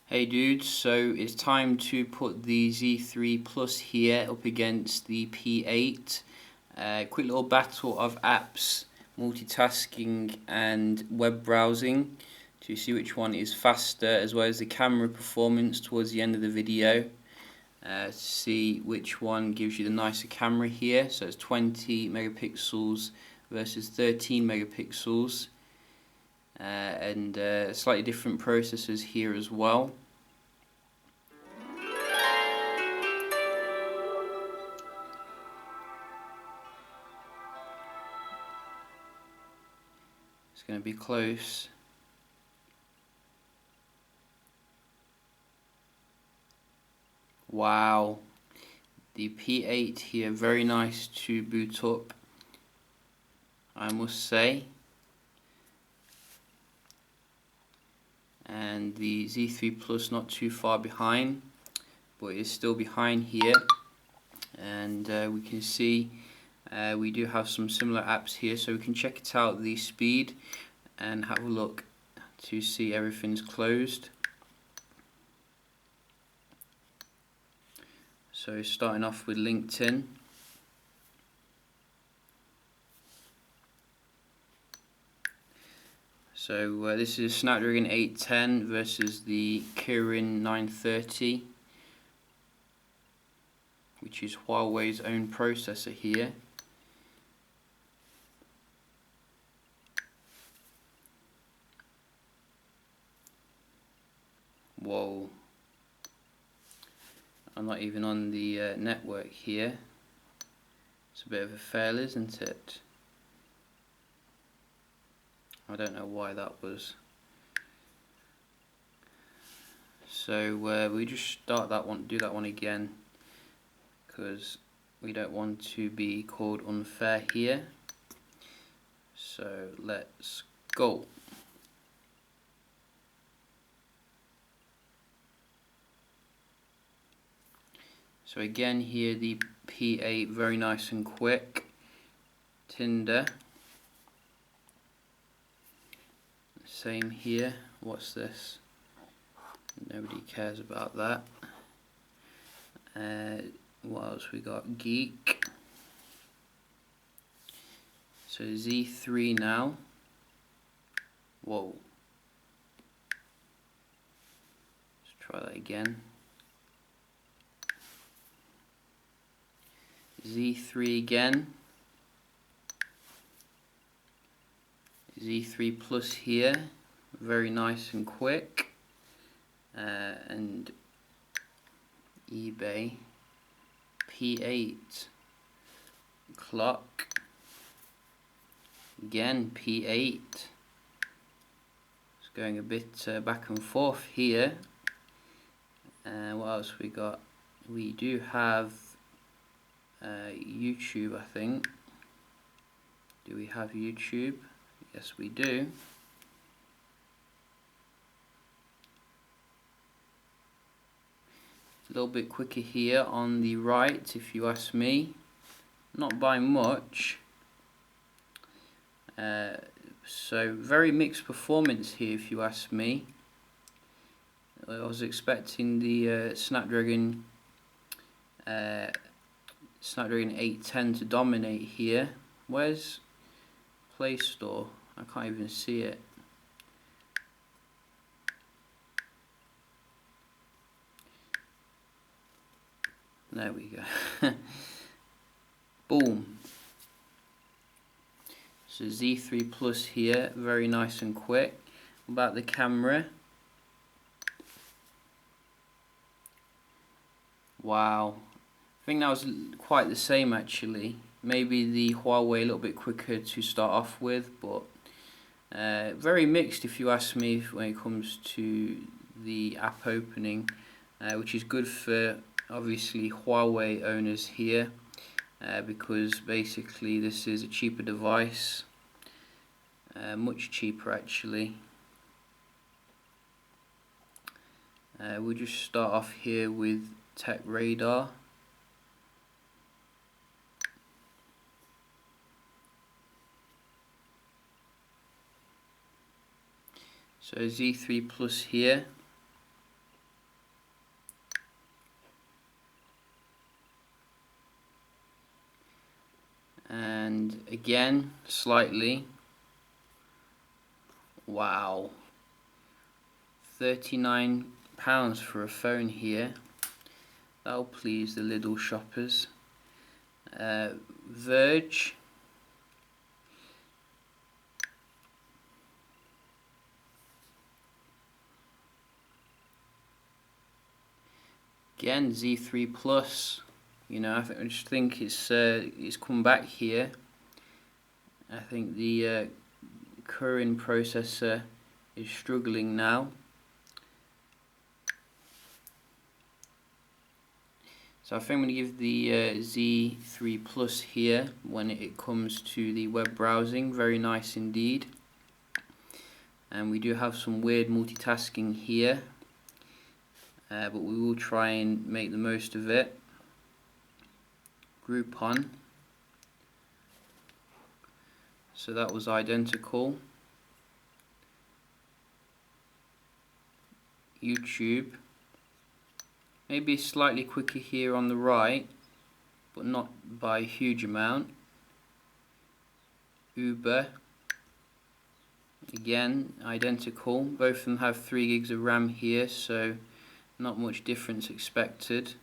Hey dudes, so it's time to put the Z3 Plus here up against the P8. Quick little battle of apps, multitasking and web browsing to see which one is faster, as well as the camera performance towards the end of the video. To see which one gives you the nicer camera here. So it's 20 megapixels versus 13 megapixels. And slightly different processors here as well. It's going to be close. Wow, the P8 here, very nice to boot up, I must say. And the Z3 Plus not too far behind, but it's still behind here. And we can see we do have some similar apps here, so we can check it out, the speed, and have a look to see everything's closed. So starting off with LinkedIn. So this is Snapdragon 810 versus the Kirin 930, which is Huawei's own processor here. Whoa. I'm not even on the network here. It's a bit of a fail, isn't it? I don't know why that was. So we just start that one, do that one again, because we don't want to be called unfair here. So let's go. So again here the P8, very nice and quick. Tinder, same here. What's this? Nobody cares about that. What else we got? Geek. So Z3 now. Whoa. Let's try that again. Z3 again. Z3 Plus here, very nice and quick. And eBay. P8. Clock. Again P8. It's going a bit back and forth here. What else we got? We do have YouTube, I think. Do we have YouTube? Yes, we do. A little bit quicker here on the right, if you ask me. Not by much. So very mixed performance here, if you ask me. I was expecting the Snapdragon 810 to dominate here. Where's Play Store? I can't even see it. There we go. Boom. So Z3 Plus here, very nice and quick. What about the camera? Wow. I think that was quite the same actually. Maybe the Huawei a little bit quicker to start off with, but very mixed if you ask me when it comes to the app opening, which is good for obviously Huawei owners here, because basically this is a cheaper device, much cheaper actually. We'll just start off here with Tech Radar. So Z3 Plus here, and again slightly. Wow, £39 for a phone here. That'll please the Lidl shoppers. Verge. Again, Z3 Plus. You know, I just think it's come back here. I think the current processor is struggling now. So I think I'm going to give the Z3 Plus here when it comes to the web browsing. Very nice indeed. And we do have some weird multitasking here, but we will try and make the most of it. Groupon. So that was identical. YouTube. Maybe slightly quicker here on the right, but not by a huge amount. Uber. Again, identical. Both of them have 3 gigs of RAM here, so not much difference expected.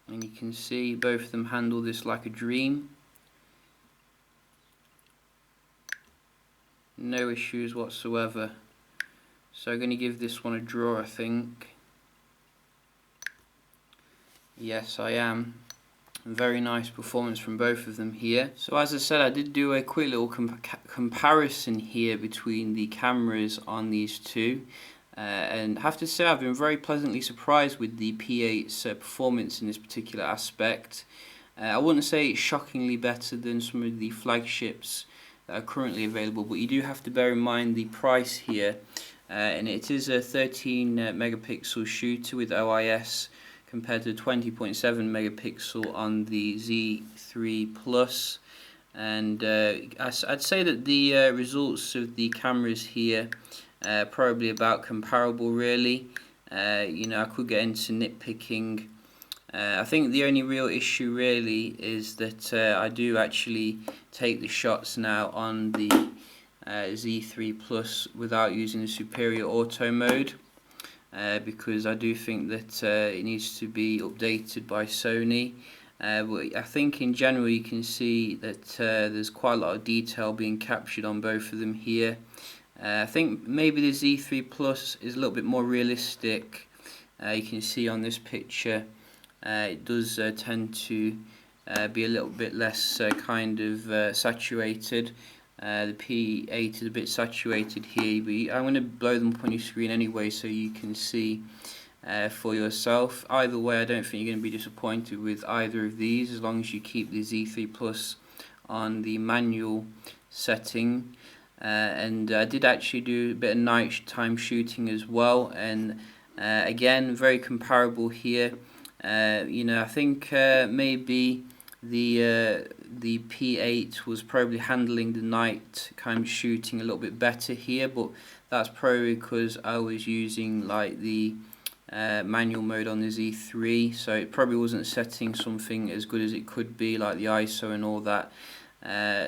And you can see both of them handle this like a dream. No issues whatsoever. So I'm going to give this one a draw, I think. Yes, I am. Very nice performance from both of them here. So as I said, I did do a quick little comparison here between the cameras on these two. And I have to say I've been very pleasantly surprised with the P8's performance in this particular aspect. I wouldn't say it's shockingly better than some of the flagships that are currently available, but you do have to bear in mind the price here. And it is a 13 megapixel shooter with OIS compared to 20.7 megapixel on the Z3 Plus. And I'd say that the results of the cameras here probably about comparable really. You know, I could get into nitpicking. I think the only real issue really is that I do actually take the shots now on the Z3 Plus without using the superior auto mode, because I do think that it needs to be updated by Sony. But I think in general you can see that there's quite a lot of detail being captured on both of them here. I think maybe the Z3 Plus is a little bit more realistic. You can see on this picture it does tend to be a little bit less kind of saturated. The P8 is a bit saturated here, but I'm going to blow them up on your screen anyway so you can see for yourself. Either way, I don't think you're going to be disappointed with either of these as long as you keep the Z3 Plus on the manual setting. And I did actually do a bit of nighttime shooting as well, and again very comparable here. You know, I think maybe the P8 was probably handling the nighttime shooting a little bit better here, but that's probably because I was using like the manual mode on the Z3, so it probably wasn't setting something as good as it could be, like the ISO and all that.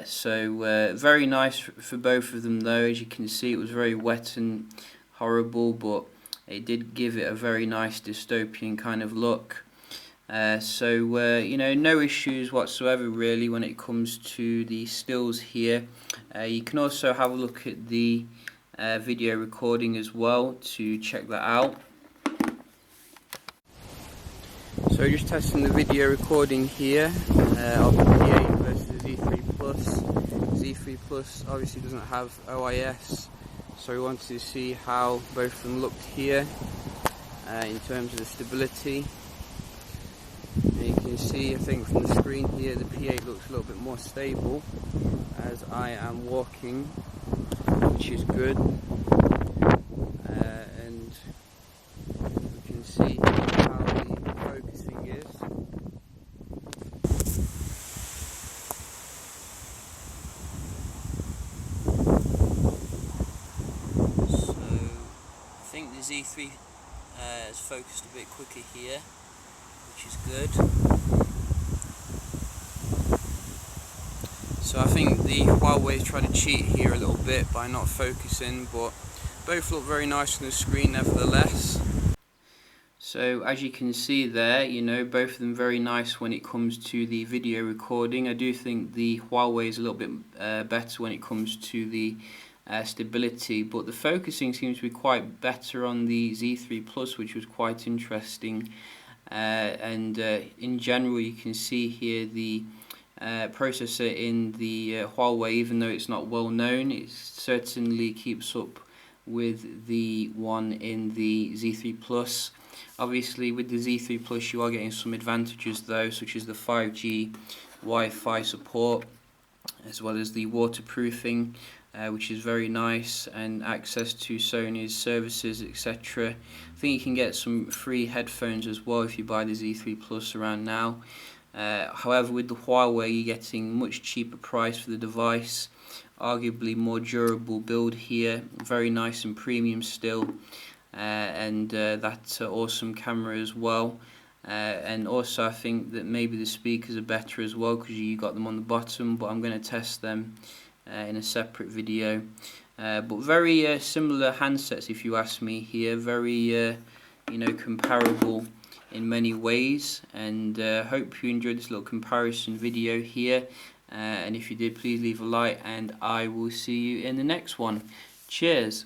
So very nice for both of them though. As you can see, it was very wet and horrible, but it did give it a very nice dystopian kind of look. So you know, no issues whatsoever really when it comes to the stills here. You can also have a look at the video recording as well to check that out. So just testing the video recording here of the P8 versus the Z3 Plus. Z3 Plus obviously doesn't have OIS, so we wanted to see how both of them looked here in terms of the stability. And you can see, I think from the screen here, the P8 looks a little bit more stable as I am walking, which is good. And you can see how the focusing is. So I think the Z3 has focused a bit quicker here, which is good. So I think the Huawei is trying to cheat here a little bit by not focusing, but both look very nice on the screen nevertheless. So as you can see there, both of them very nice when it comes to the video recording. I do think the Huawei is a little bit better when it comes to the stability, but the focusing seems to be quite better on the Z3 Plus, which was quite interesting. And in general, you can see here the processor in the Huawei, even though it's not well known, it certainly keeps up with the one in the Z3 Plus. Obviously with the Z3 Plus you are getting some advantages though, such as the 5G Wi-Fi support, as well as the waterproofing, which is very nice, and access to Sony's services, etc. I think you can get some free headphones as well if you buy the Z3 Plus around now. However, with the Huawei you're getting much cheaper price for the device, arguably more durable build here, very nice and premium still, and that awesome camera as well. And also I think that maybe the speakers are better as well, because you got them on the bottom, but I'm going to test them in a separate video. But very similar handsets if you ask me here, very comparable in many ways, and hope you enjoyed this little comparison video here, and if you did, please leave a like, and I will see you in the next one. Cheers.